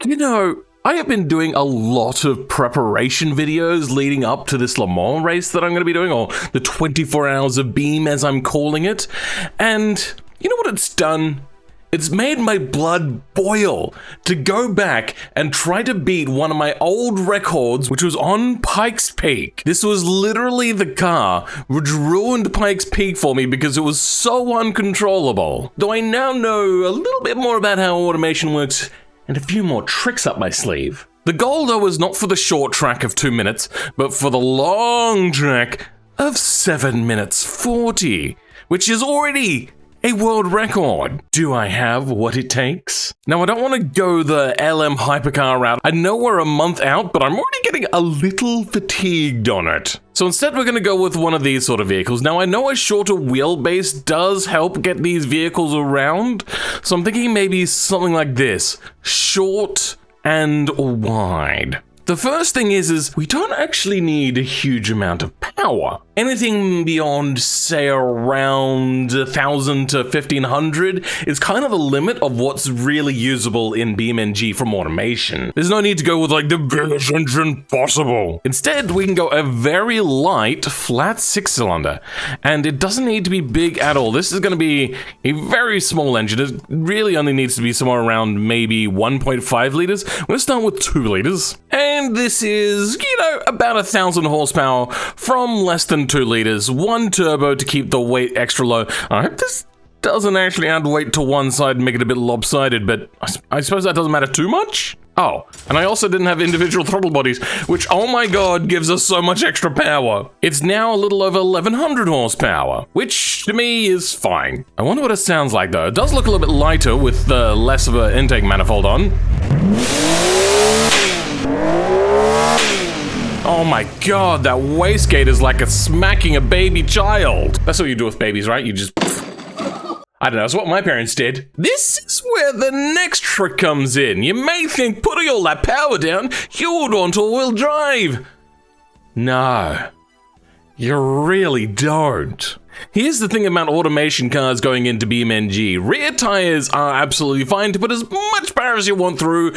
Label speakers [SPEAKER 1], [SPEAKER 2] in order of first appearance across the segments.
[SPEAKER 1] You know, I have been doing a lot of preparation videos leading up to this Le Mans race that I'm going to be doing, or the 24 hours of beam as I'm calling it. And you know what it's done? It's made my blood boil to go back and try to beat one of my old records, which was on Pikes Peak. This was literally the car which ruined Pikes Peak for me because it was so uncontrollable. Though I now know a little bit more about how automation works and a few more tricks up my sleeve. The goal though is not for the short track of 2 minutes, but for the long track of 7 minutes 40, which is already a world record. Do I have what it takes? Now, I don't want to go the LM hypercar route. I know we're a month out, but I'm already getting a little fatigued on it. So instead, we're going to go with one of these sort of vehicles. Now, I know a shorter wheelbase does help get these vehicles around, so I'm thinking maybe something like this. Short and wide. The first thing is we don't actually need a huge amount of power. Anything beyond, say, around 1,000 to 1,500 is kind of the limit of what's really usable in BeamNG from automation. There's no need to go with like the biggest engine possible. Instead, we can go a very light, flat 6-cylinder, and it doesn't need to be big at all. This is going to be a very small engine. It really only needs to be somewhere around maybe 1.5 liters. We're going to start with 2 liters. And this is, you know, about 1,000 horsepower from less than 2 liters, 1 turbo to keep the weight extra low. I hope this doesn't actually add weight to one side and make it a bit lopsided, but I suppose that doesn't matter too much. Oh, and I also didn't have individual throttle bodies, which, oh my god, gives us so much extra power. It's now a little over 1,100 horsepower, which to me is fine. I wonder what it sounds like though. It does look a little bit lighter with less of an intake manifold on. Oh my god, that wastegate is like smacking a baby child. That's what you do with babies, right? You just... I don't know, it's what my parents did. This is where the next trick comes in. You may think putting all that power down, you would want all-wheel drive. No, you really don't. Here's the thing about automation cars going into BeamNG. Rear tires are absolutely fine to put as much power as you want through,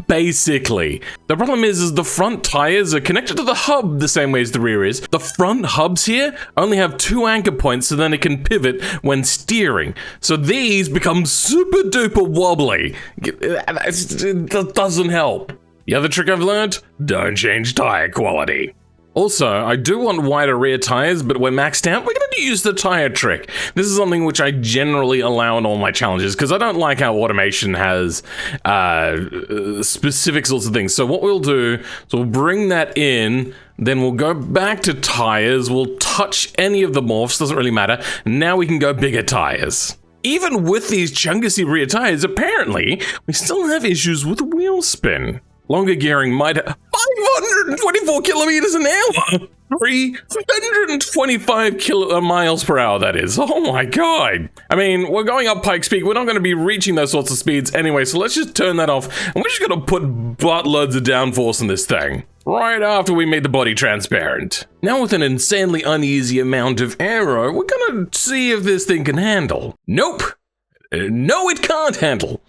[SPEAKER 1] basically. The problem is the front tires are connected to the hub the same way as the rear is. The front hubs here only have 2 anchor points so then it can pivot when steering. So these become super duper wobbly. It doesn't help. The other trick I've learned, don't change tire quality. Also, I do want wider rear tires, but we're maxed out. We're going to use the tire trick. This is something which I generally allow in all my challenges because I don't like how automation has specific sorts of things. So what we'll do is we'll bring that in, then we'll go back to tires, we'll touch any of the morphs, doesn't really matter. Now we can go bigger tires. Even with these chunky rear tires, apparently, we still have issues with wheel spin. Longer gearing might have 524 kilometers an hour. 325 miles per hour, that is. Oh my god. I mean, we're going up Pikes Peak. We're not going to be reaching those sorts of speeds anyway, so let's just turn that off. And we're just going to put buttloads of downforce in this thing. Right after we made the body transparent. Now with an insanely uneasy amount of aero, we're going to see if this thing can handle. Nope. No, it can't handle.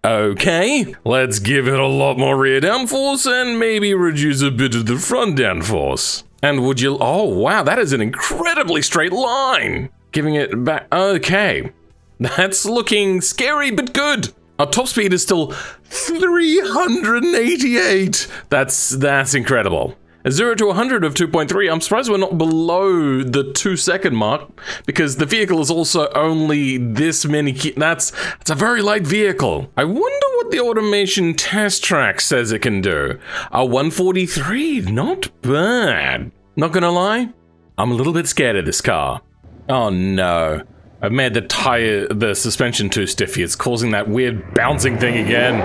[SPEAKER 1] Okay, let's give it a lot more rear downforce and maybe reduce a bit of the front downforce. And would you... Oh, wow, that is an incredibly straight line. Giving it back... Okay. That's looking scary, but good. Our top speed is still 388. That's incredible. A 0 to 100 of 2.3. I'm surprised we're not below the 2-second mark because the vehicle is also only this many. That's a very light vehicle. I wonder what the automation test track says it can do. A 143, not bad. Not gonna lie, I'm a little bit scared of this car. Oh no. I've made the suspension too stiffy. It's causing that weird bouncing thing again.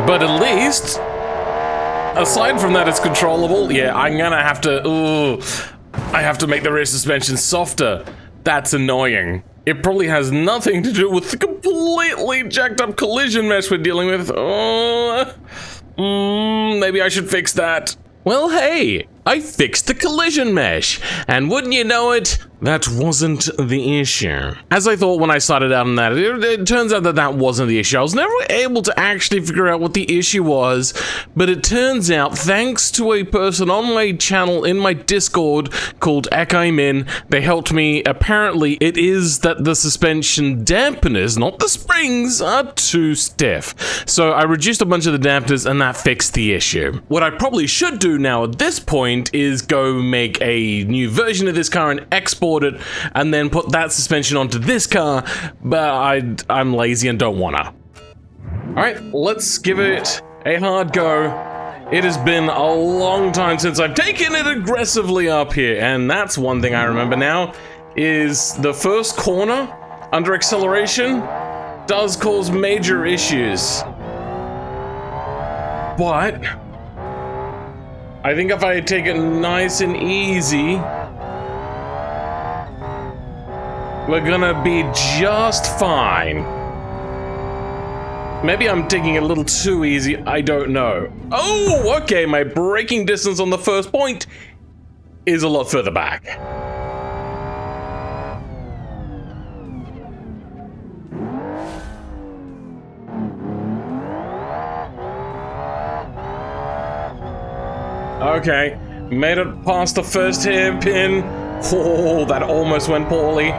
[SPEAKER 1] But at least, aside from that, it's controllable. Yeah, I'm gonna have to, I have to make the rear suspension softer. That's annoying. It probably has nothing to do with the completely jacked up collision mesh we're dealing with. Maybe I should fix that. Well, hey, I fixed the collision mesh, and wouldn't you know it, that wasn't the issue. As I thought when I started out on that, it turns out that wasn't the issue. I was never able to actually figure out what the issue was, but it turns out, thanks to a person on my channel in my Discord called Ekaimin, they helped me. Apparently, it is that the suspension dampeners, not the springs, are too stiff. So I reduced a bunch of the dampeners, and that fixed the issue. What I probably should do now at this point is go make a new version of this car and export it, and then put that suspension onto this car, but I'm lazy and don't wanna. Alright, let's give it a hard go. It has been a long time since I've taken it aggressively up here, and that's one thing I remember now, is the first corner under acceleration does cause major issues. But I think if I take it nice and easy, we're gonna be just fine. Maybe I'm taking it a little too easy, I don't know. Oh, okay, my braking distance on the first point is a lot further back. Okay, made it past the first hairpin. Oh, that almost went poorly.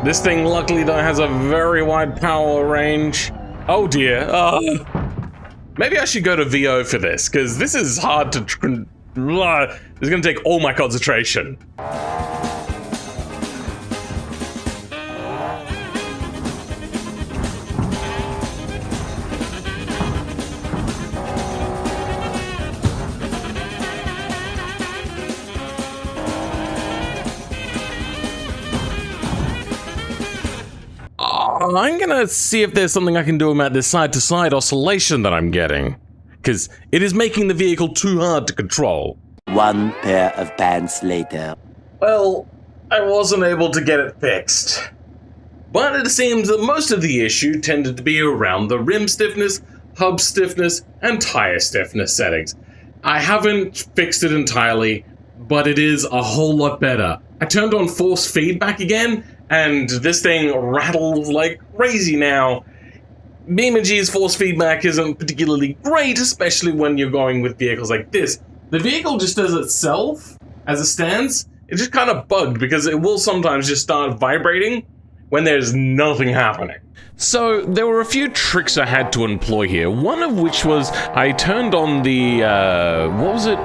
[SPEAKER 1] This thing luckily though has a very wide power range. Oh dear. Maybe I should go to VO for this, because this is hard to... It's gonna take all my concentration. I'm gonna see if there's something I can do about this side-to-side oscillation that I'm getting, because it is making the vehicle too hard to control.
[SPEAKER 2] One pair of pants later.
[SPEAKER 1] Well, I wasn't able to get it fixed. But it seems that most of the issue tended to be around the rim stiffness, hub stiffness, and tire stiffness settings. I haven't fixed it entirely, but it is a whole lot better. I turned on force feedback again, and this thing rattles like crazy now. BeamNG's force feedback isn't particularly great, especially when you're going with vehicles like this. The vehicle just does itself, as it stands. It's just kind of bugged, because it will sometimes just start vibrating when there's nothing happening. So, there were a few tricks I had to employ here, one of which was I turned on the, what was it?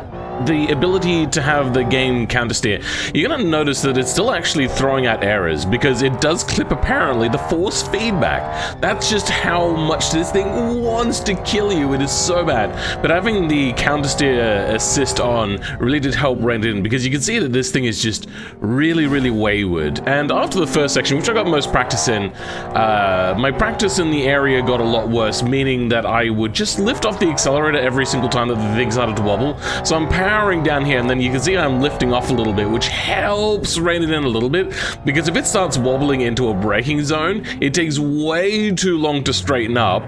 [SPEAKER 1] The ability to have the game counter steer. You're gonna notice that it's still actually throwing out errors because it does clip apparently the force feedback. That's just how much this thing wants to kill you. It is so bad. But having the counter steer assist on really did help rein it in, because you can see that this thing is just really, really wayward. And after the first section, which I got most practice in, my practice in the area got a lot worse, meaning that I would just lift off the accelerator every single time that the thing started to wobble. So I'm powering down here, and then you can see I'm lifting off a little bit, which helps rein it in a little bit, because if it starts wobbling into a braking zone, it takes way too long to straighten up,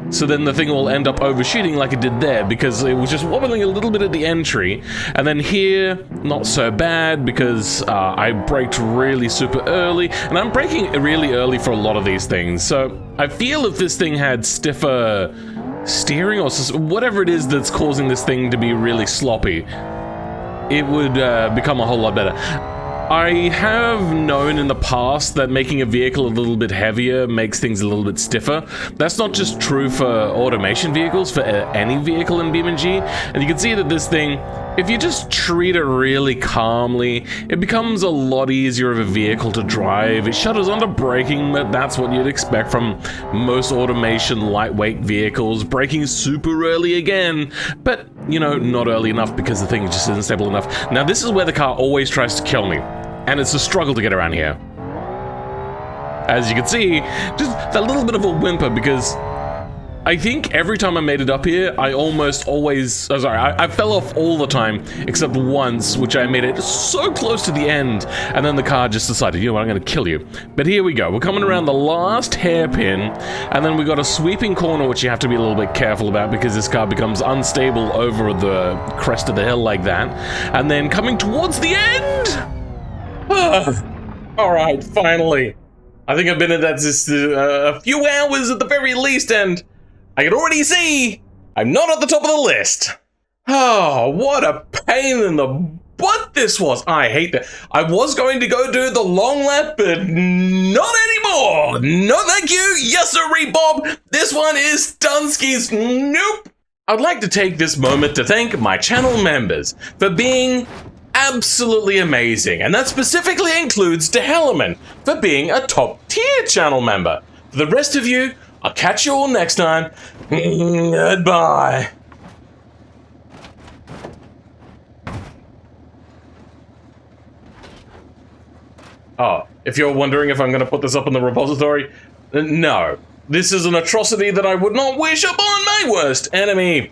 [SPEAKER 1] so then the thing will end up overshooting like it did there, because it was just wobbling a little bit at the entry. And then here, not so bad, because I braked really super early, and I'm braking really early for a lot of these things, so I feel if this thing had stiffer steering or whatever it is that's causing this thing to be really sloppy, it would become a whole lot better. I have known in the past that making a vehicle a little bit heavier makes things a little bit stiffer. That's not just true for automation vehicles, for any vehicle in BeamNG. And you can see that this thing, if you just treat it really calmly, it becomes a lot easier of a vehicle to drive. It shuttles onto braking, but that's what you'd expect from most automation lightweight vehicles. Braking super early again, but, you know, not early enough because the thing just isn't stable enough. Now, this is where the car always tries to kill me, and it's a struggle to get around here. As you can see, just a little bit of a whimper, because I think every time I made it up here, I almost always... Oh, sorry, I fell off all the time, except once, which I made it so close to the end, and then the car just decided, you know what, I'm going to kill you. But here we go. We're coming around the last hairpin, and then we got a sweeping corner, which you have to be a little bit careful about because this car becomes unstable over the crest of the hill like that. And then coming towards the end... All right, finally. I think I've been at that just a few hours at the very least, and I can already see I'm not at the top of the list. Oh, what a pain in the butt this was. I hate that. I was going to go do the long lap, but not anymore. No thank you. Yes, sirree, Bob. This one is Dunsky's. Nope. I'd like to take this moment to thank my channel members for being absolutely amazing, and that specifically includes DeHellerman for being a top tier channel member. For the rest of you, I'll catch you all next time. Goodbye. Oh, if you're wondering if I'm going to put this up in the repository, no. This is an atrocity that I would not wish upon my worst enemy.